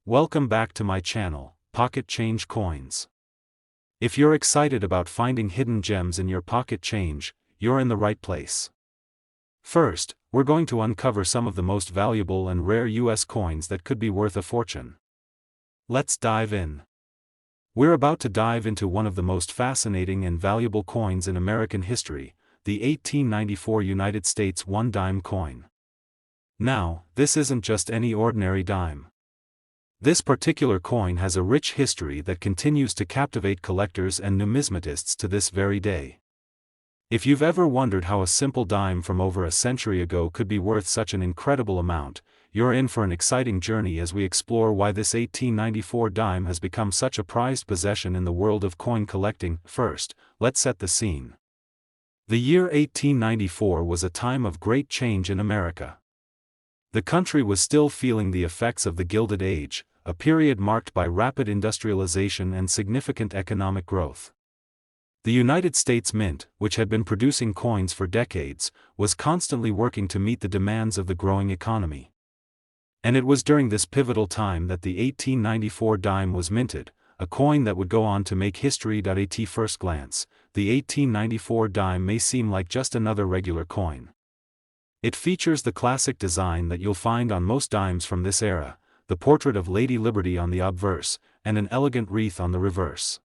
Welcome back to my channel, Pocket Change Coins. If you're excited about finding hidden gems in your pocket change, you're in the right place. First, we're going to uncover some of the most valuable and rare US coins that could be worth a fortune. Let's dive in. We're about to dive into one of the most fascinating and valuable coins in American history, the 1894 United States 1 dime coin. Now, this isn't just any ordinary dime. This particular coin has a rich history that continues to captivate collectors and numismatists to this very day. If you've ever wondered how a simple dime from over a century ago could be worth such an incredible amount, you're in for an exciting journey as we explore why this 1894 dime has become such a prized possession in the world of coin collecting. First, let's set the scene. The year 1894 was a time of great change in America. The country was still feeling the effects of the Gilded Age, a period marked by rapid industrialization and significant economic growth. The United States Mint, which had been producing coins for decades, was constantly working to meet the demands of the growing economy. And it was during this pivotal time that the 1894 dime was minted, a coin that would go on to make history. At first glance, the 1894 dime may seem like just another regular coin. It features the classic design that you'll find on most dimes from this era, the portrait of Lady Liberty on the obverse, and an elegant wreath on the reverse.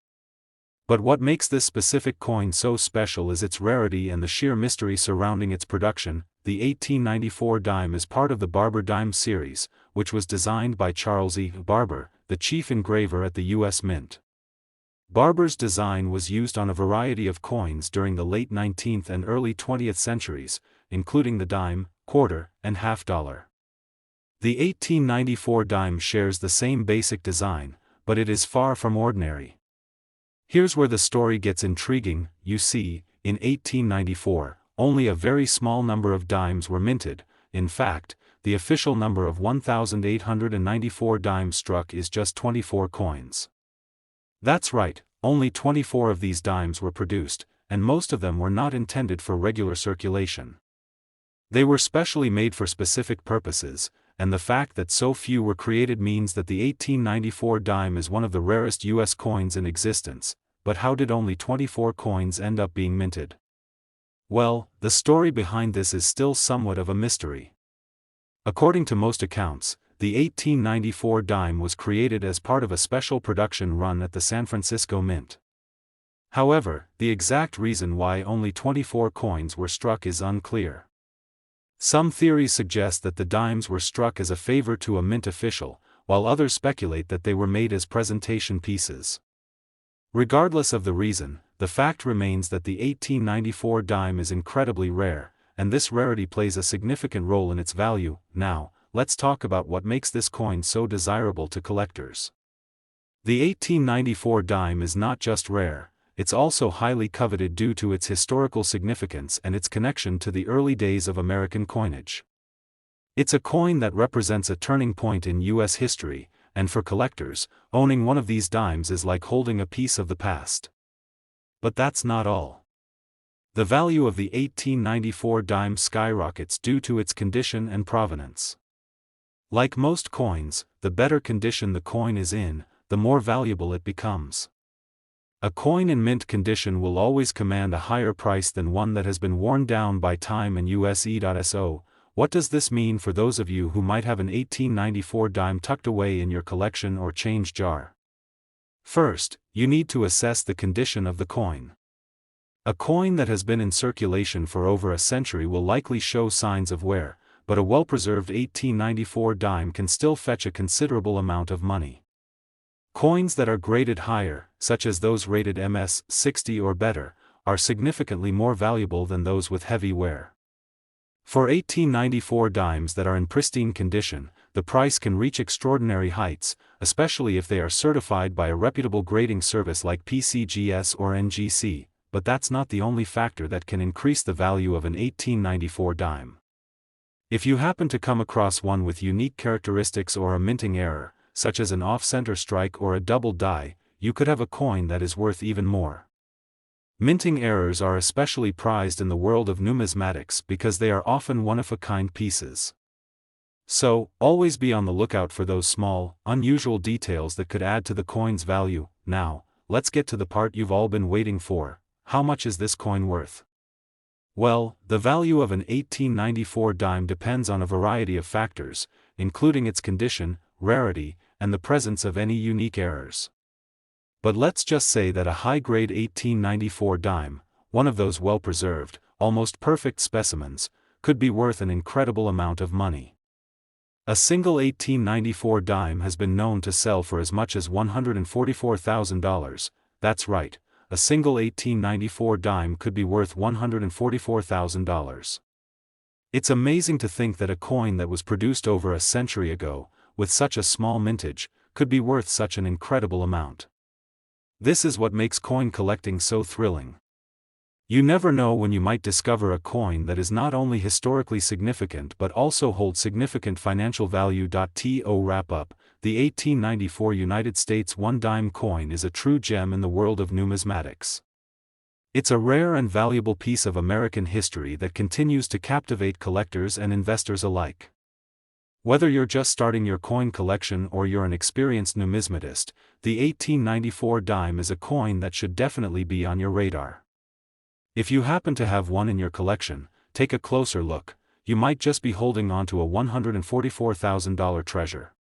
But what makes this specific coin so special is its rarity and the sheer mystery surrounding its production. The 1894 dime is part of the Barber dime series, which was designed by Charles E. Barber, the chief engraver at the U.S. Mint. Barber's design was used on a variety of coins during the late 19th and early 20th centuries, including the dime, quarter, and half dollar. The 1894 dime shares the same basic design, but it is far from ordinary. Here's where the story gets intriguing. You see, in 1894, only a very small number of dimes were minted. In fact, the official number of 1,894 dimes struck is just 24 coins. That's right, only 24 of these dimes were produced, and most of them were not intended for regular circulation. They were specially made for specific purposes, and the fact that so few were created means that the 1894 dime is one of the rarest U.S. coins in existence. But how did only 24 coins end up being minted? Well, the story behind this is still somewhat of a mystery. According to most accounts, the 1894 dime was created as part of a special production run at the San Francisco Mint. However, the exact reason why only 24 coins were struck is unclear. Some theories suggest that the dimes were struck as a favor to a mint official, while others speculate that they were made as presentation pieces. Regardless of the reason, the fact remains that the 1894 dime is incredibly rare, and this rarity plays a significant role in its value. Now, let's talk about what makes this coin so desirable to collectors. The 1894 dime is not just rare, it's also highly coveted due to its historical significance and its connection to the early days of American coinage. It's a coin that represents a turning point in U.S. history, and for collectors, owning one of these dimes is like holding a piece of the past. But that's not all. The value of the 1894 dime skyrockets due to its condition and provenance. Like most coins, the better condition the coin is in, the more valuable it becomes. A coin in mint condition will always command a higher price than one that has been worn down by time and USE.SO. What does this mean for those of you who might have an 1894 dime tucked away in your collection or change jar? First, you need to assess the condition of the coin. A coin that has been in circulation for over a century will likely show signs of wear, but a well-preserved 1894 dime can still fetch a considerable amount of money. Coins that are graded higher, such as those rated MS 60 or better, are significantly more valuable than those with heavy wear. For 1894 dimes that are in pristine condition, the price can reach extraordinary heights, especially if they are certified by a reputable grading service like PCGS or NGC, but that's not the only factor that can increase the value of an 1894 dime. If you happen to come across one with unique characteristics or a minting error, such as an off-center strike or a double die, you could have a coin that is worth even more. Minting errors are especially prized in the world of numismatics because they are often one-of-a-kind pieces. So, always be on the lookout for those small, unusual details that could add to the coin's value. Now, let's get to the part you've all been waiting for. How much is this coin worth? Well, the value of an 1894 dime depends on a variety of factors, including its condition, rarity, and the presence of any unique errors. But let's just say that a high-grade 1894 dime, one of those well-preserved, almost perfect specimens, could be worth an incredible amount of money. A single 1894 dime has been known to sell for as much as $144,000, that's right, a single 1894 dime could be worth $144,000. It's amazing to think that a coin that was produced over a century ago, with such a small mintage, could be worth such an incredible amount. This is what makes coin collecting so thrilling. You never know when you might discover a coin that is not only historically significant but also holds significant financial value. To wrap up, the 1894 United States 1 dime coin is a true gem in the world of numismatics. It's a rare and valuable piece of American history that continues to captivate collectors and investors alike. Whether you're just starting your coin collection or you're an experienced numismatist, the 1894 dime is a coin that should definitely be on your radar. If you happen to have one in your collection, take a closer look. You might just be holding on to a $144,000 treasure.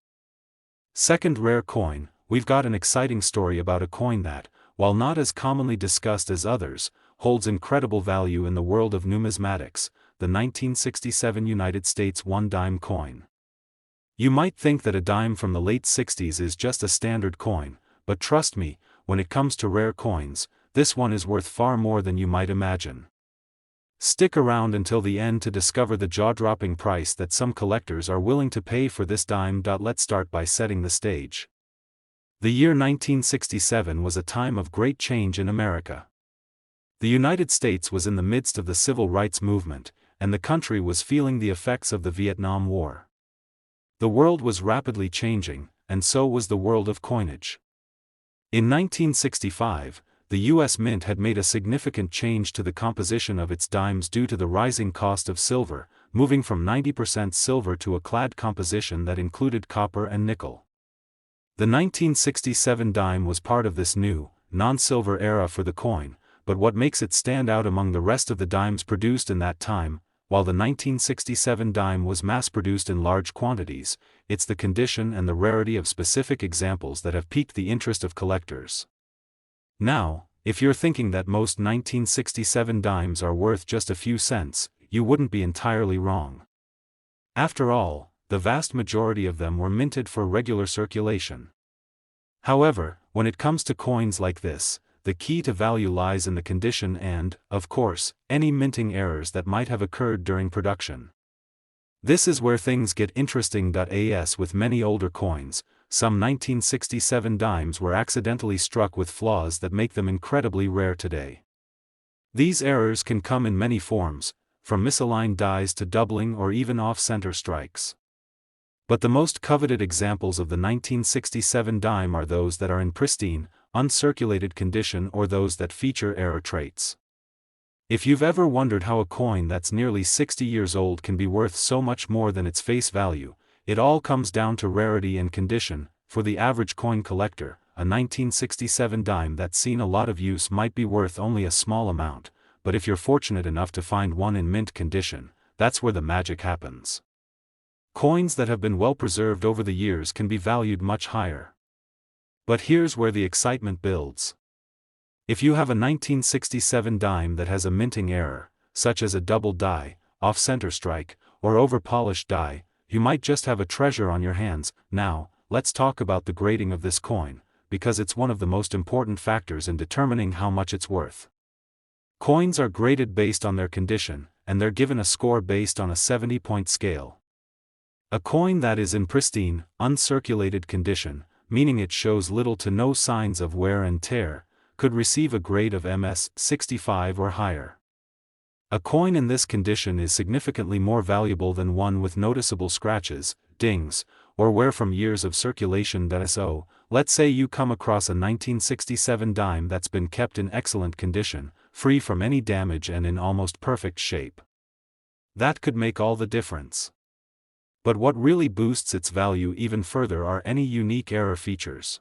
Second rare coin, we've got an exciting story about a coin that, while not as commonly discussed as others, holds incredible value in the world of numismatics, the 1967 United States 1 dime coin. You might think that a dime from the late 60s is just a standard coin, but trust me, when it comes to rare coins, this one is worth far more than you might imagine. Stick around until the end to discover the jaw-dropping price that some collectors are willing to pay for this dime. Let's start by setting the stage. The year 1967 was a time of great change in America. The United States was in the midst of the civil rights movement, and the country was feeling the effects of the Vietnam War. The world was rapidly changing, and so was the world of coinage. In 1965, the U.S. Mint had made a significant change to the composition of its dimes due to the rising cost of silver, moving from 90% silver to a clad composition that included copper and nickel. The 1967 dime was part of this new, non-silver era for the coin, but what makes it stand out among the rest of the dimes produced in that time, while the 1967 dime was mass-produced in large quantities, it's the condition and the rarity of specific examples that have piqued the interest of collectors. Now, if you're thinking that most 1967 dimes are worth just a few cents, you wouldn't be entirely wrong. After all, the vast majority of them were minted for regular circulation. However, when it comes to coins like this, the key to value lies in the condition and, of course, any minting errors that might have occurred during production. This is where things get interesting. As with many older coins, some 1967 dimes were accidentally struck with flaws that make them incredibly rare today. These errors can come in many forms, from misaligned dies to doubling or even off-center strikes. But the most coveted examples of the 1967 dime are those that are in pristine, uncirculated condition or those that feature error traits. If you've ever wondered how a coin that's nearly 60 years old can be worth so much more than its face value, it all comes down to rarity and condition. For the average coin collector, a 1967 dime that's seen a lot of use might be worth only a small amount, but if you're fortunate enough to find one in mint condition, that's where the magic happens. Coins that have been well preserved over the years can be valued much higher. But here's where the excitement builds. If you have a 1967 dime that has a minting error, such as a double die, off-center strike, or over-polished die, you might just have a treasure on your hands. Now, let's talk about the grading of this coin, because it's one of the most important factors in determining how much it's worth. Coins are graded based on their condition, and they're given a score based on a 70-point scale. A coin that is in pristine, uncirculated condition, meaning it shows little to no signs of wear and tear, could receive a grade of MS 65 or higher. A coin in this condition is significantly more valuable than one with noticeable scratches, dings, or wear from years of circulation. So, let's say you come across a 1967 dime that's been kept in excellent condition, free from any damage and in almost perfect shape. That could make all the difference. But what really boosts its value even further are any unique error features.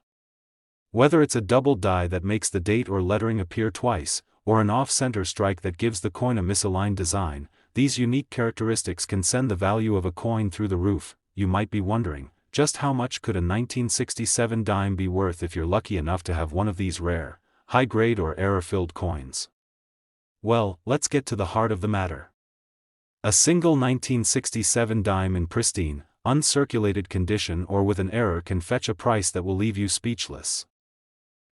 Whether it's a double die that makes the date or lettering appear twice, or an off-center strike that gives the coin a misaligned design, these unique characteristics can send the value of a coin through the roof. You might be wondering, just how much could a 1967 dime be worth if you're lucky enough to have one of these rare, high-grade or error-filled coins? Well, let's get to the heart of the matter. A single 1967 dime in pristine, uncirculated condition or with an error can fetch a price that will leave you speechless.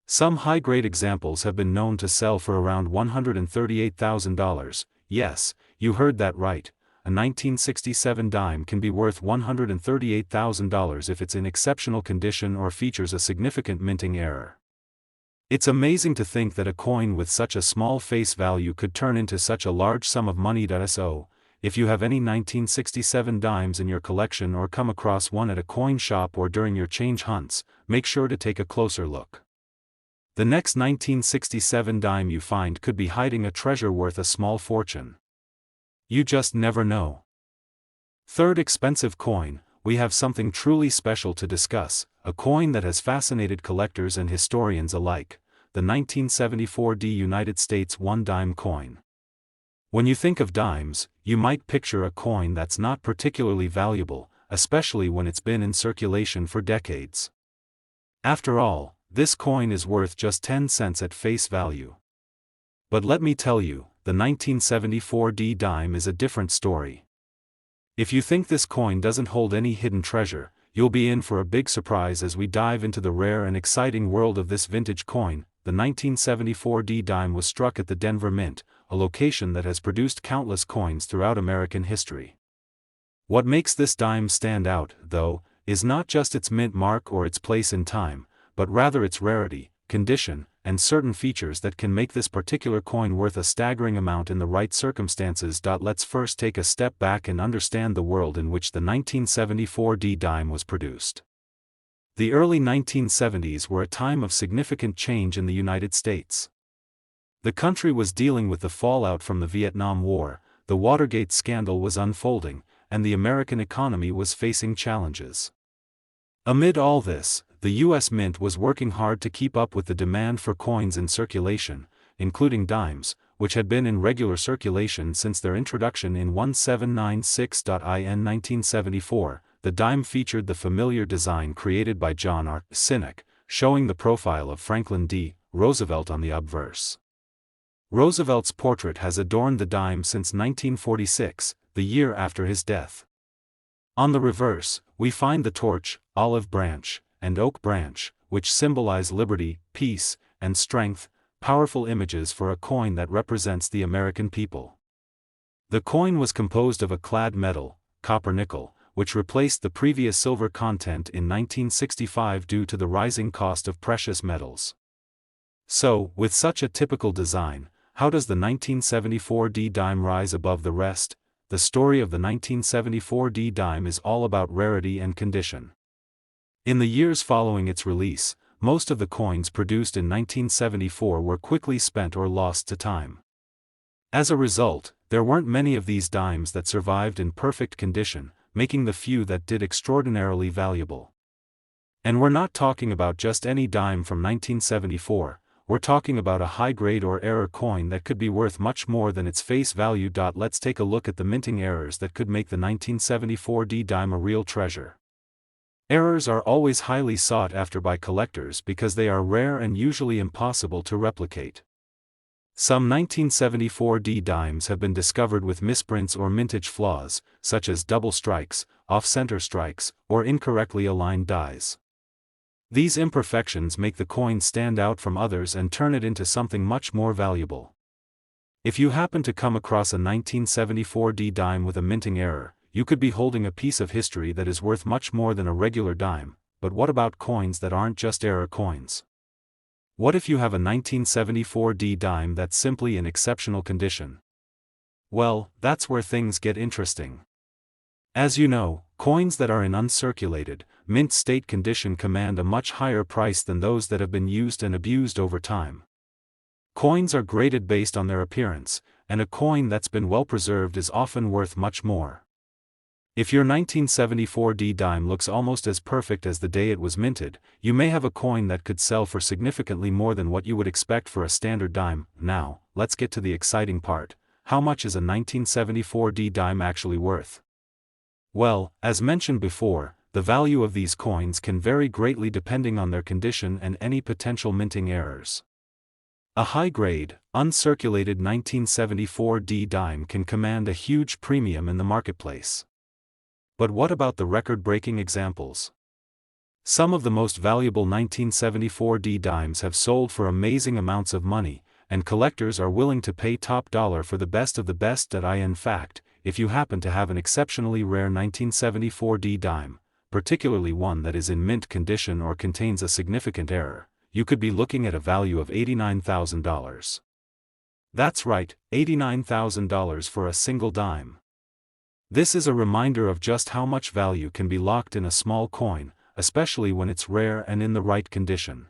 Some high-grade examples have been known to sell for around $138,000. Yes, you heard that right. A 1967 dime can be worth $138,000 if it's in exceptional condition or features a significant minting error. It's amazing to think that a coin with such a small face value could turn into such a large sum of money. So, if you have any 1967 dimes in your collection or come across one at a coin shop or during your change hunts, make sure to take a closer look. The next 1967 dime you find could be hiding a treasure worth a small fortune. You just never know. Third expensive coin, we have something truly special to discuss, a coin that has fascinated collectors and historians alike, the 1974 United States 1 dime coin. When you think of dimes, you might picture a coin that's not particularly valuable, especially when it's been in circulation for decades. After all, this coin is worth just 10 cents at face value. But let me tell you, the 1974 dime is a different story. If you think this coin doesn't hold any hidden treasure, you'll be in for a big surprise as we dive into the rare and exciting world of this vintage coin. The 1974 dime was struck at the Denver Mint, a location that has produced countless coins throughout American history. What makes this dime stand out, though, is not just its mint mark or its place in time, but rather its rarity, condition, and certain features that can make this particular coin worth a staggering amount in the right circumstances. Let's first take a step back and understand the world in which the 1974 dime was produced. The early 1970s were a time of significant change in the United States. The country was dealing with the fallout from the Vietnam War, the Watergate scandal was unfolding, and the American economy was facing challenges. Amid all this, the U.S. Mint was working hard to keep up with the demand for coins in circulation, including dimes, which had been in regular circulation since their introduction in 1796. In 1974, the dime featured the familiar design created by John R. Sinek, showing the profile of Franklin D. Roosevelt on the obverse. Roosevelt's portrait has adorned the dime since 1946, the year after his death. On the reverse, we find the torch, olive branch, and oak branch, which symbolize liberty, peace, and strength, powerful images for a coin that represents the American people. The coin was composed of a clad metal, copper-nickel, which replaced the previous silver content in 1965 due to the rising cost of precious metals. So, with such a typical design, how does the 1974 dime rise above the rest? The story of the 1974 dime is all about rarity and condition. In the years following its release, most of the coins produced in 1974 were quickly spent or lost to time. As a result, there weren't many of these dimes that survived in perfect condition, making the few that did extraordinarily valuable. And we're not talking about just any dime from 1974, we're talking about a high-grade or error coin that could be worth much more than its face value. Let's take a look at the minting errors that could make the 1974 dime a real treasure. Errors are always highly sought after by collectors because they are rare and usually impossible to replicate. Some 1974 dimes have been discovered with misprints or mintage flaws, such as double strikes, off-center strikes, or incorrectly aligned dies. These imperfections make the coin stand out from others and turn it into something much more valuable. If you happen to come across a 1974 dime with a minting error, you could be holding a piece of history that is worth much more than a regular dime. But what about coins that aren't just error coins? What if you have a 1974 dime that's simply in exceptional condition? Well, that's where things get interesting. As you know, coins that are in uncirculated, mint state condition command a much higher price than those that have been used and abused over time. Coins are graded based on their appearance, and a coin that's been well preserved is often worth much more. If your 1974 D dime looks almost as perfect as the day it was minted, you may have a coin that could sell for significantly more than what you would expect for a standard dime. Now, let's get to the exciting part. How much is a 1974 D dime actually worth? Well, as mentioned before, the value of these coins can vary greatly depending on their condition and any potential minting errors. A high-grade, uncirculated 1974 D dime can command a huge premium in the marketplace. But what about the record-breaking examples? Some of the most valuable 1974 D dimes have sold for amazing amounts of money, and collectors are willing to pay top dollar for the best of the best. In fact, if you happen to have an exceptionally rare 1974 D dime, particularly one that is in mint condition or contains a significant error, you could be looking at a value of $89,000. That's right, $89,000 for a single dime. This is a reminder of just how much value can be locked in a small coin, especially when it's rare and in the right condition.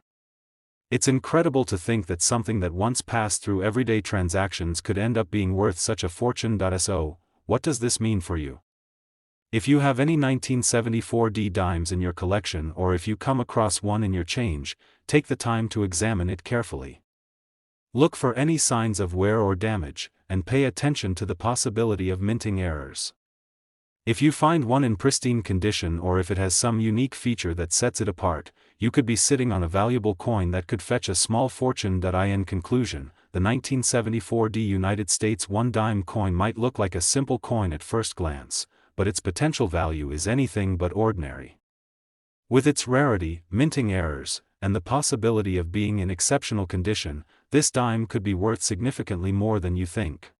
It's incredible to think that something that once passed through everyday transactions could end up being worth such a fortune. So, what does this mean for you? If you have any 1974 D dimes in your collection, or if you come across one in your change, take the time to examine it carefully. Look for any signs of wear or damage, and pay attention to the possibility of minting errors. If you find one in pristine condition, or if it has some unique feature that sets it apart, you could be sitting on a valuable coin that could fetch a small fortune. In conclusion, the 1974 D United States 1 dime coin might look like a simple coin at first glance, but its potential value is anything but ordinary. With its rarity, minting errors, and the possibility of being in exceptional condition, this dime could be worth significantly more than you think.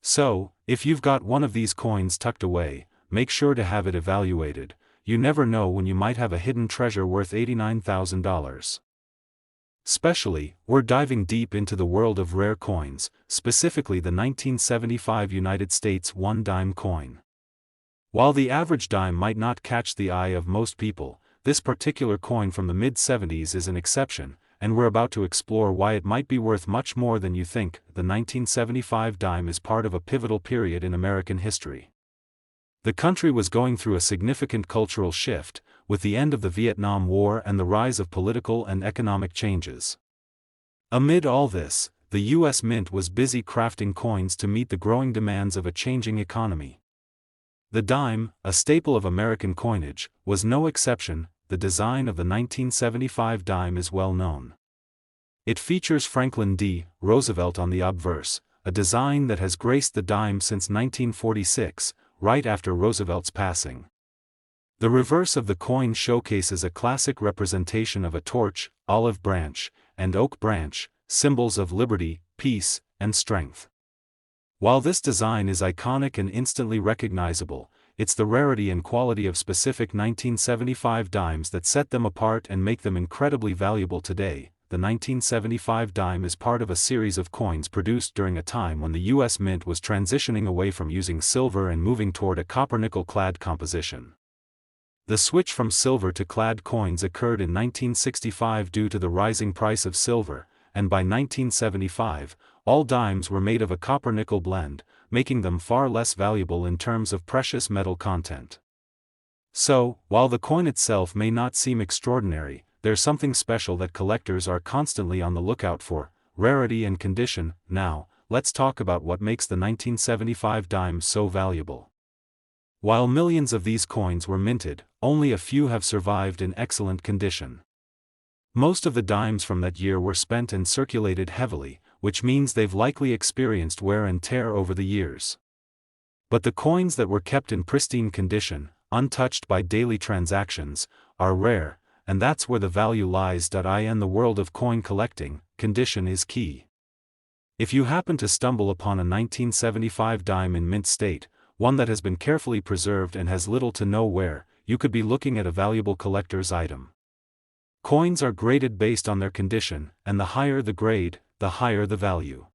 So, if you've got one of these coins tucked away, make sure to have it evaluated. You never know when you might have a hidden treasure worth $89,000. Especially, we're diving deep into the world of rare coins, specifically the 1975 United States 1 dime coin. While the average dime might not catch the eye of most people, this particular coin from the mid-70s is an exception, and we're about to explore why it might be worth much more than you think. The 1975 dime is part of a pivotal period in American history. The country was going through a significant cultural shift, with the end of the Vietnam War and the rise of political and economic changes. Amid all this, the U.S. Mint was busy crafting coins to meet the growing demands of a changing economy. The dime, a staple of American coinage, was no exception. The design of the 1975 dime is well known. It features Franklin D. Roosevelt on the obverse, a design that has graced the dime since 1946, right after Roosevelt's passing. The reverse of the coin showcases a classic representation of a torch, olive branch, and oak branch, symbols of liberty, peace, and strength. While this design is iconic and instantly recognizable, it's the rarity and quality of specific 1975 dimes that set them apart and make them incredibly valuable today. The 1975 dime is part of a series of coins produced during a time when the U.S. Mint was transitioning away from using silver and moving toward a copper-nickel clad composition. The switch from silver to clad coins occurred in 1965 due to the rising price of silver, and by 1975, all dimes were made of a copper-nickel blend, making them far less valuable in terms of precious metal content. So, while the coin itself may not seem extraordinary, there's something special that collectors are constantly on the lookout for: rarity and condition. Now, let's talk about what makes the 1975 dime so valuable. While millions of these coins were minted, only a few have survived in excellent condition. Most of the dimes from that year were spent and circulated heavily, which means they've likely experienced wear and tear over the years. But the coins that were kept in pristine condition, untouched by daily transactions, are rare, and that's where the value lies. In the world of coin collecting, condition is key. If you happen to stumble upon a 1975 dime in mint state, one that has been carefully preserved and has little to no wear, you could be looking at a valuable collector's item. Coins are graded based on their condition, and the higher the grade, the higher the value.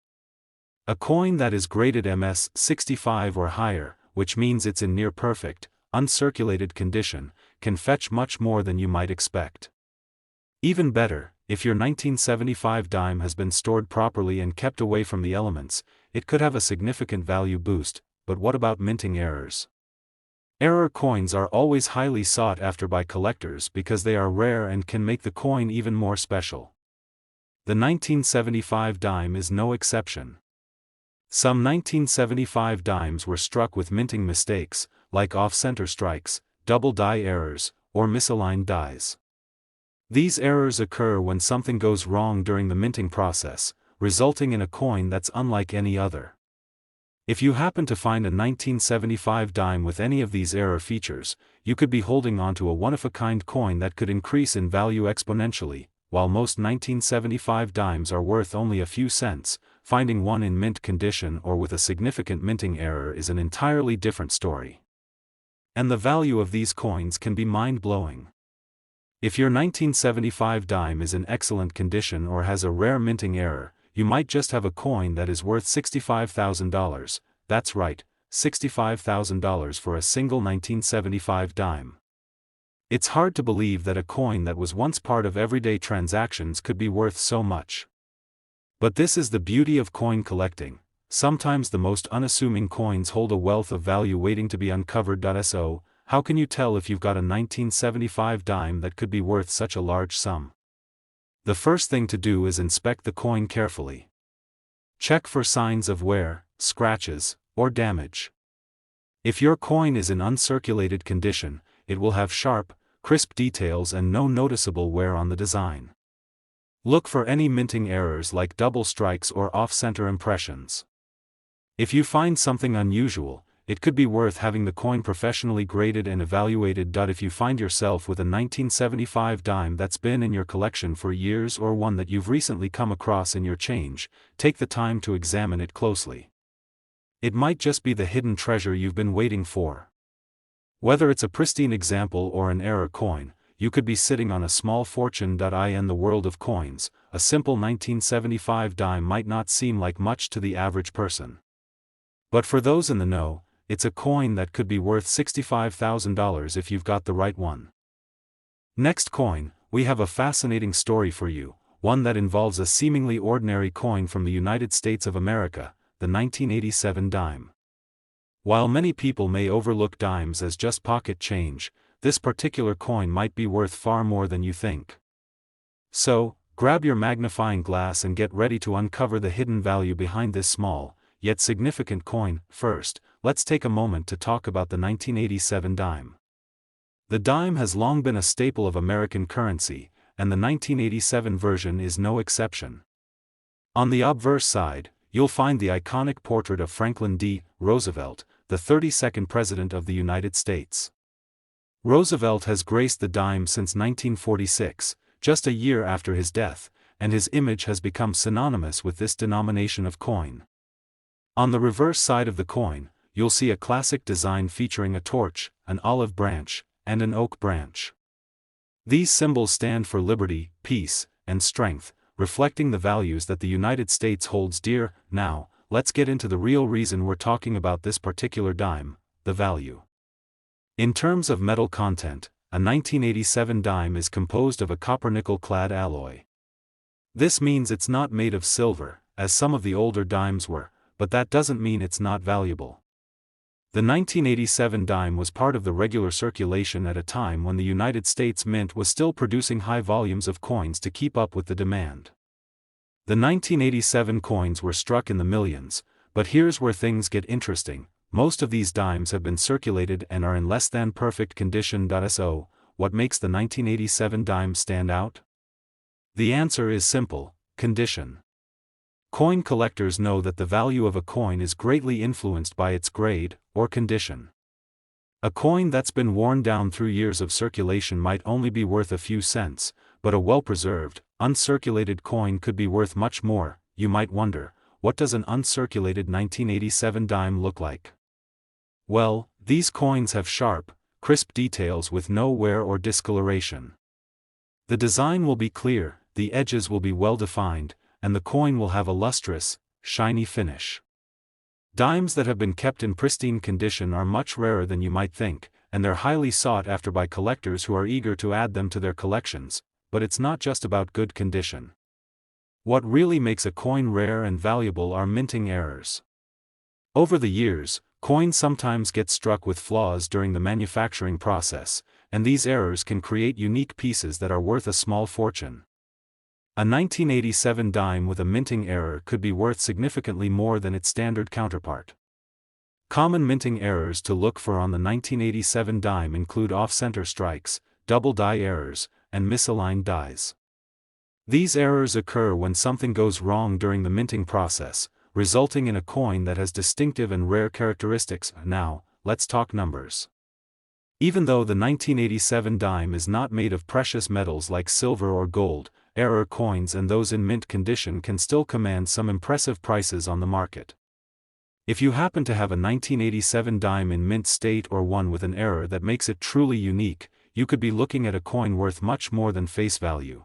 A coin that is graded MS-65 or higher, which means it's in near perfect, uncirculated condition, can fetch much more than you might expect. Even better, if your 1975 dime has been stored properly and kept away from the elements, it could have a significant value boost. But what about minting errors? Error coins are always highly sought after by collectors because they are rare and can make the coin even more special. The 1975 dime is no exception. Some 1975 dimes were struck with minting mistakes, like off-center strikes, double die errors, or misaligned dies. These errors occur when something goes wrong during the minting process, resulting in a coin that's unlike any other. If you happen to find a 1975 dime with any of these error features, you could be holding onto a one-of-a-kind coin that could increase in value exponentially. While most 1975 dimes are worth only a few cents, finding one in mint condition or with a significant minting error is an entirely different story. And the value of these coins can be mind-blowing. If your 1975 dime is in excellent condition or has a rare minting error, you might just have a coin that is worth $65,000, that's right, $65,000 for a single 1975 dime. It's hard to believe that a coin that was once part of everyday transactions could be worth so much. But this is the beauty of coin collecting. Sometimes the most unassuming coins hold a wealth of value waiting to be uncovered. So, how can you tell if you've got a 1975 dime that could be worth such a large sum? The first thing to do is inspect the coin carefully. Check for signs of wear, scratches, or damage. If your coin is in uncirculated condition, it will have sharp, crisp details and no noticeable wear on the design. Look for any minting errors like double strikes or off-center impressions. If you find something unusual, it could be worth having the coin professionally graded and evaluated. If you find yourself with a 1975 dime that's been in your collection for years or one that you've recently come across in your change, take the time to examine it closely. It might just be the hidden treasure you've been waiting for. Whether it's a pristine example or an error coin, you could be sitting on a small fortune. In the world of coins, a simple 1975 dime might not seem like much to the average person. But for those in the know, it's a coin that could be worth $65,000 if you've got the right one. Next coin, we have a fascinating story for you, one that involves a seemingly ordinary coin from the United States of America, the 1987 dime. While many people may overlook dimes as just pocket change, this particular coin might be worth far more than you think. So, grab your magnifying glass and get ready to uncover the hidden value behind this small, yet significant coin. First, let's take a moment to talk about the 1987 dime. The dime has long been a staple of American currency, and the 1987 version is no exception. On the obverse side, you'll find the iconic portrait of Franklin D. Roosevelt, the 32nd President of the United States. Roosevelt has graced the dime since 1946, just a year after his death, and his image has become synonymous with this denomination of coin. On the reverse side of the coin, you'll see a classic design featuring a torch, an olive branch, and an oak branch. These symbols stand for liberty, peace, and strength, reflecting the values that the United States holds dear. Now, let's get into the real reason we're talking about this particular dime, the value. In terms of metal content, a 1987 dime is composed of a copper-nickel-clad alloy. This means it's not made of silver, as some of the older dimes were, but that doesn't mean it's not valuable. The 1987 dime was part of the regular circulation at a time when the United States Mint was still producing high volumes of coins to keep up with the demand. The 1987 coins were struck in the millions, but here's where things get interesting. Most of these dimes have been circulated and are in less than perfect condition. So, what makes the 1987 dime stand out? The answer is simple: condition. Coin collectors know that the value of a coin is greatly influenced by its grade, or condition. A coin that's been worn down through years of circulation might only be worth a few cents, but a well-preserved, uncirculated coin could be worth much more. You might wonder, what does an uncirculated 1987 dime look like? Well, these coins have sharp, crisp details with no wear or discoloration. The design will be clear, the edges will be well-defined, and the coin will have a lustrous, shiny finish. Dimes that have been kept in pristine condition are much rarer than you might think, and they're highly sought after by collectors who are eager to add them to their collections. But it's not just about good condition. What really makes a coin rare and valuable are minting errors. Over the years, coins sometimes get struck with flaws during the manufacturing process, and these errors can create unique pieces that are worth a small fortune. A 1987 dime with a minting error could be worth significantly more than its standard counterpart. Common minting errors to look for on the 1987 dime include off-center strikes, double die errors, and misaligned dies. These errors occur when something goes wrong during the minting process, resulting in a coin that has distinctive and rare characteristics. Now, let's talk numbers. Even though the 1987 dime is not made of precious metals like silver or gold, error coins and those in mint condition can still command some impressive prices on the market. If you happen to have a 1987 dime in mint state or one with an error that makes it truly unique, you could be looking at a coin worth much more than face value.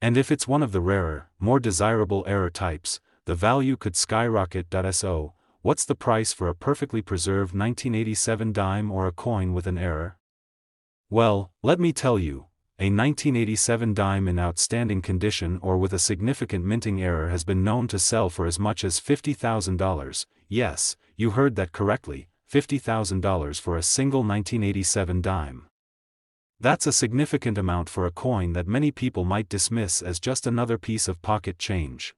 And if it's one of the rarer, more desirable error types, the value could skyrocket. So, what's the price for a perfectly preserved 1987 dime or a coin with an error? Well, let me tell you. A 1987 dime in outstanding condition or with a significant minting error has been known to sell for as much as $50,000, yes, you heard that correctly, $50,000 for a single 1987 dime. That's a significant amount for a coin that many people might dismiss as just another piece of pocket change.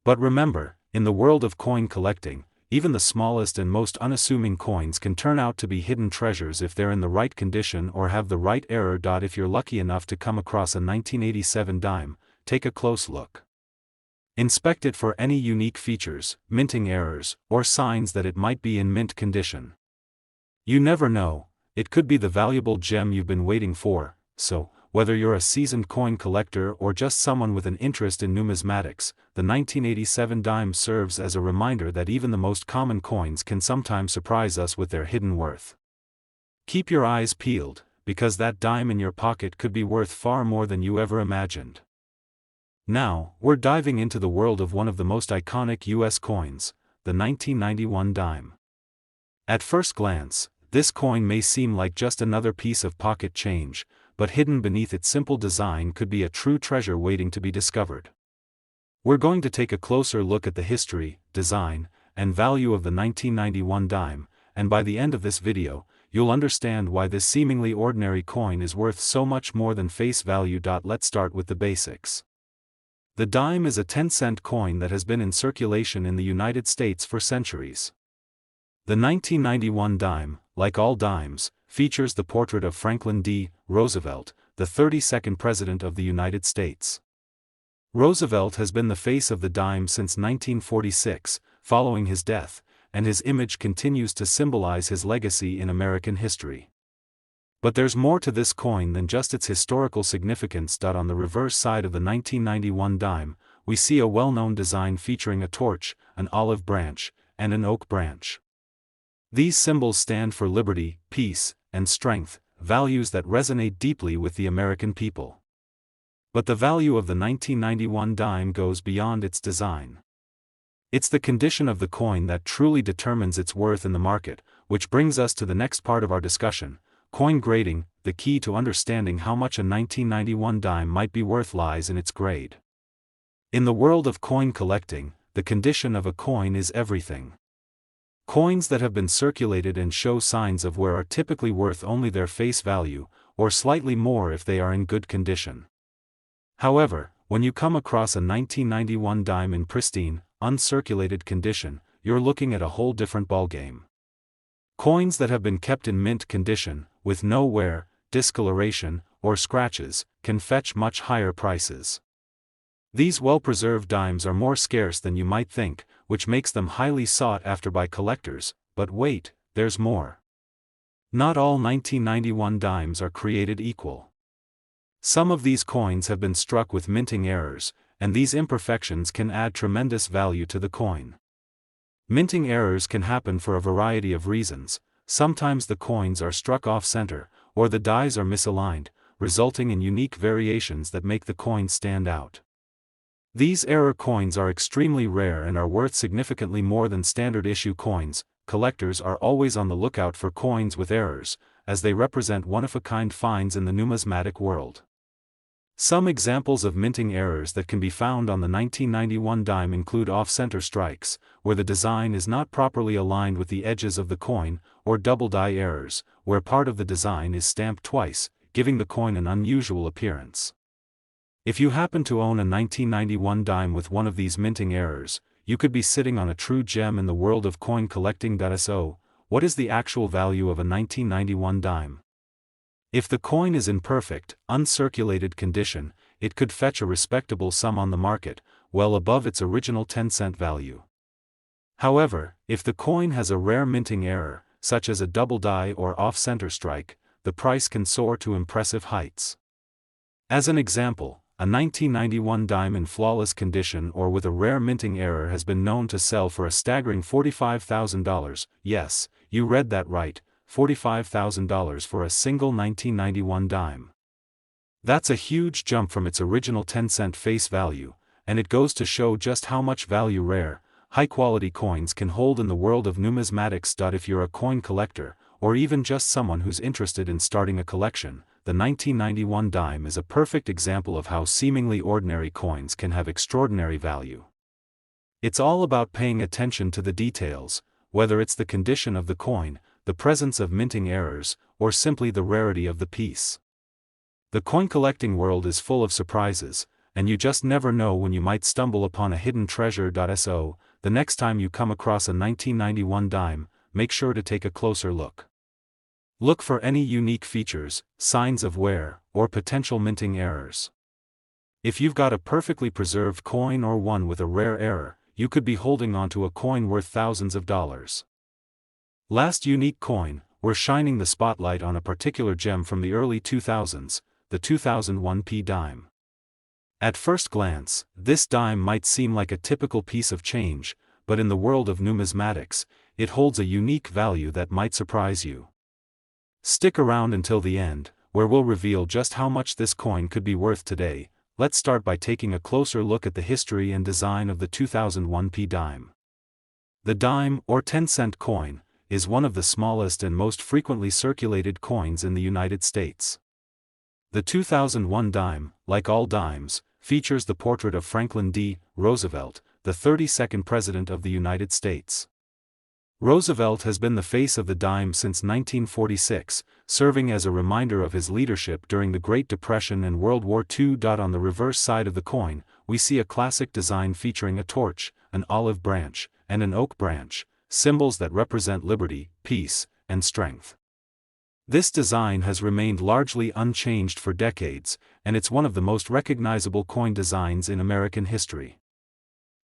But remember, in the world of coin collecting, even the smallest and most unassuming coins can turn out to be hidden treasures if they're in the right condition or have the right error. If you're lucky enough to come across a 1987 dime, take a close look. Inspect it for any unique features, minting errors, or signs that it might be in mint condition. You never know, it could be the valuable gem you've been waiting for. So, whether you're a seasoned coin collector or just someone with an interest in numismatics, the 1987 dime serves as a reminder that even the most common coins can sometimes surprise us with their hidden worth. Keep your eyes peeled, because that dime in your pocket could be worth far more than you ever imagined. Now, we're diving into the world of one of the most iconic U.S. coins, the 1991 dime. At first glance, this coin may seem like just another piece of pocket change, but hidden beneath its simple design could be a true treasure waiting to be discovered. We're going to take a closer look at the history, design, and value of the 1991 dime, and by the end of this video, you'll understand why this seemingly ordinary coin is worth so much more than face value. Let's start with the basics. The dime is a 10-cent coin that has been in circulation in the United States for centuries. The 1991 dime, like all dimes, features the portrait of Franklin D. Roosevelt, the 32nd President of the United States. Roosevelt has been the face of the dime since 1946, following his death, and his image continues to symbolize his legacy in American history. But there's more to this coin than just its historical significance. On the reverse side of the 1991 dime, we see a well-known design featuring a torch, an olive branch, and an oak branch. These symbols stand for liberty, peace, and strength, values that resonate deeply with the American people. But the value of the 1991 dime goes beyond its design. It's the condition of the coin that truly determines its worth in the market, which brings us to the next part of our discussion: coin grading. The key to understanding how much a 1991 dime might be worth lies in its grade. In the world of coin collecting, the condition of a coin is everything. Coins that have been circulated and show signs of wear are typically worth only their face value, or slightly more if they are in good condition. However, when you come across a 1991 dime in pristine, uncirculated condition, you're looking at a whole different ballgame. Coins that have been kept in mint condition, with no wear, discoloration, or scratches, can fetch much higher prices. These well-preserved dimes are more scarce than you might think, which makes them highly sought after by collectors. But wait, there's more. Not all 1991 dimes are created equal. Some of these coins have been struck with minting errors, and these imperfections can add tremendous value to the coin. Minting errors can happen for a variety of reasons. Sometimes the coins are struck off-center, or the dies are misaligned, resulting in unique variations that make the coin stand out. These error coins are extremely rare and are worth significantly more than standard issue coins. Collectors are always on the lookout for coins with errors, as they represent one-of-a-kind finds in the numismatic world. Some examples of minting errors that can be found on the 1991 dime include off-center strikes, where the design is not properly aligned with the edges of the coin, or double die errors, where part of the design is stamped twice, giving the coin an unusual appearance. If you happen to own a 1991 dime with one of these minting errors, you could be sitting on a true gem in the world of coin collecting. So, what is the actual value of a 1991 dime? If the coin is in perfect, uncirculated condition, it could fetch a respectable sum on the market, well above its original 10-cent value. However, if the coin has a rare minting error, such as a double die or off-center strike, the price can soar to impressive heights. As an example, a 1991 dime in flawless condition or with a rare minting error has been known to sell for a staggering $45,000, yes, you read that right, $45,000 for a single 1991 dime. That's a huge jump from its original 10-cent face value, and it goes to show just how much value rare, high-quality coins can hold in the world of numismatics. If you're a coin collector, or even just someone who's interested in starting a collection, the 1991 dime is a perfect example of how seemingly ordinary coins can have extraordinary value. It's all about paying attention to the details, whether it's the condition of the coin, the presence of minting errors, or simply the rarity of the piece. The coin collecting world is full of surprises, and you just never know when you might stumble upon a hidden treasure. So, the next time you come across a 1991 dime, make sure to take a closer look. Look for any unique features, signs of wear, or potential minting errors. If you've got a perfectly preserved coin or one with a rare error, you could be holding onto a coin worth thousands of dollars. Last unique coin, we're shining the spotlight on a particular gem from the early 2000s, the 2001 dime. At first glance, this dime might seem like a typical piece of change, but in the world of numismatics, it holds a unique value that might surprise you. Stick around until the end, where we'll reveal just how much this coin could be worth today. Let's start by taking a closer look at the history and design of the 2001 dime. The dime, or 10-cent coin, is one of the smallest and most frequently circulated coins in the United States. The 2001 dime, like all dimes, features the portrait of Franklin D. Roosevelt, the 32nd President of the United States. Roosevelt has been the face of the dime since 1946, serving as a reminder of his leadership during the Great Depression and World War II. On the reverse side of the coin, we see a classic design featuring a torch, an olive branch, and an oak branch, symbols that represent liberty, peace, and strength. This design has remained largely unchanged for decades, and it's one of the most recognizable coin designs in American history.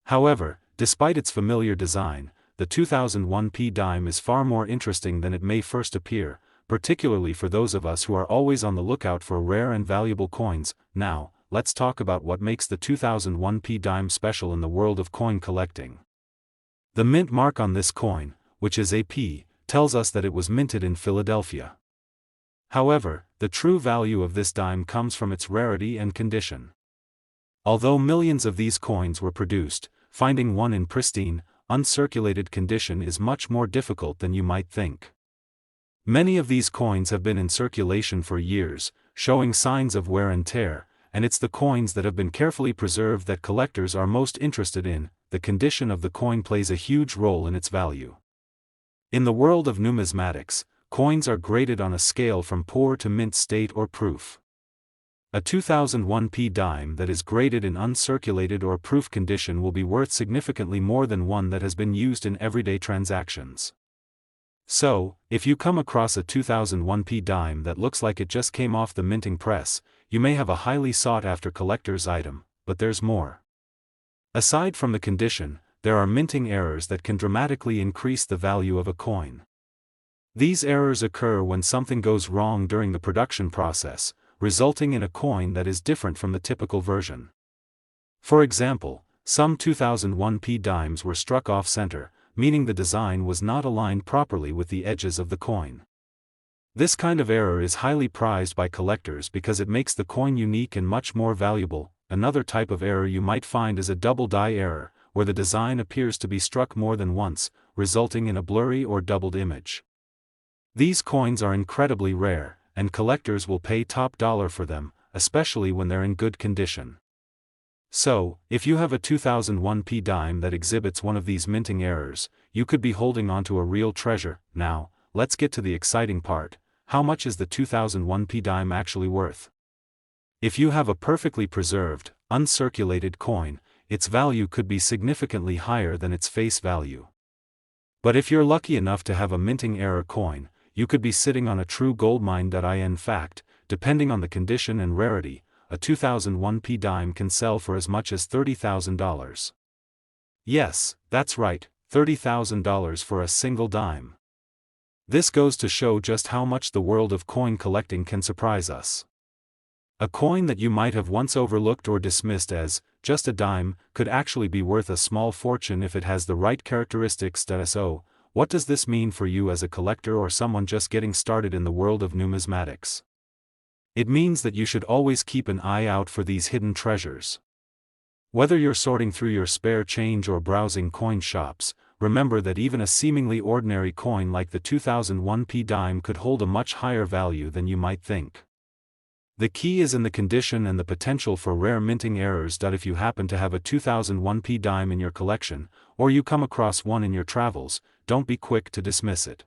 However, despite its familiar design, the 2001 dime is far more interesting than it may first appear, particularly for those of us who are always on the lookout for rare and valuable coins. Now, let's talk about what makes the 2001 dime special in the world of coin collecting. The mint mark on this coin, which is a P, tells us that it was minted in Philadelphia. However, the true value of this dime comes from its rarity and condition. Although millions of these coins were produced, finding one in pristine, uncirculated condition is much more difficult than you might think. Many of these coins have been in circulation for years, showing signs of wear and tear, and it's the coins that have been carefully preserved that collectors are most interested in. The condition of the coin plays a huge role in its value. In the world of numismatics, coins are graded on a scale from poor to mint state or proof. A 2001 dime that is graded in uncirculated or proof condition will be worth significantly more than one that has been used in everyday transactions. So, if you come across a 2001 dime that looks like it just came off the minting press, you may have a highly sought-after collector's item, but there's more. Aside from the condition, there are minting errors that can dramatically increase the value of a coin. These errors occur when something goes wrong during the production process, resulting in a coin that is different from the typical version. For example, some 2001 dimes were struck off-center, meaning the design was not aligned properly with the edges of the coin. This kind of error is highly prized by collectors because it makes the coin unique and much more valuable. Another type of error you might find is a double die error, where the design appears to be struck more than once, resulting in a blurry or doubled image. These coins are incredibly rare, and collectors will pay top dollar for them, especially when they're in good condition. So, if you have a 2001 P dime that exhibits one of these minting errors, you could be holding onto a real treasure. Now, let's get to the exciting part. How much is the 2001 P dime actually worth? If you have a perfectly preserved, uncirculated coin, its value could be significantly higher than its face value. But if you're lucky enough to have a minting error coin, you could be sitting on a true goldmine. In fact, depending on the condition and rarity, a 2001 P dime can sell for as much as $30,000. Yes, that's right, $30,000 for a single dime. This goes to show just how much the world of coin collecting can surprise us. A coin that you might have once overlooked or dismissed as just a dime could actually be worth a small fortune if it has the right characteristics. So, what does this mean for you as a collector or someone just getting started in the world of numismatics? It means that you should always keep an eye out for these hidden treasures. Whether you're sorting through your spare change or browsing coin shops, remember that even a seemingly ordinary coin like the 2001 P dime could hold a much higher value than you might think. The key is in the condition and the potential for rare minting errors. If you happen to have a 2001 P dime in your collection, or you come across one in your travels, don't be quick to dismiss it.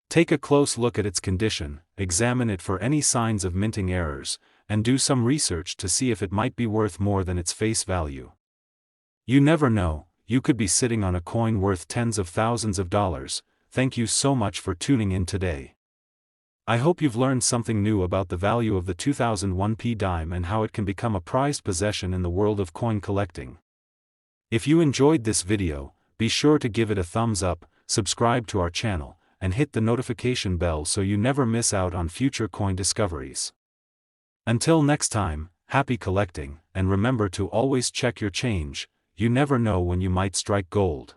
Take a close look at its condition, examine it for any signs of minting errors, and do some research to see if it might be worth more than its face value. You never know, you could be sitting on a coin worth tens of thousands of dollars. Thank you so much for tuning in today. I hope you've learned something new about the value of the 2001 P dime and how it can become a prized possession in the world of coin collecting. If you enjoyed this video, be sure to give it a thumbs up, subscribe to our channel, and hit the notification bell so you never miss out on future coin discoveries. Until next time, happy collecting, and remember to always check your change. You never know when you might strike gold.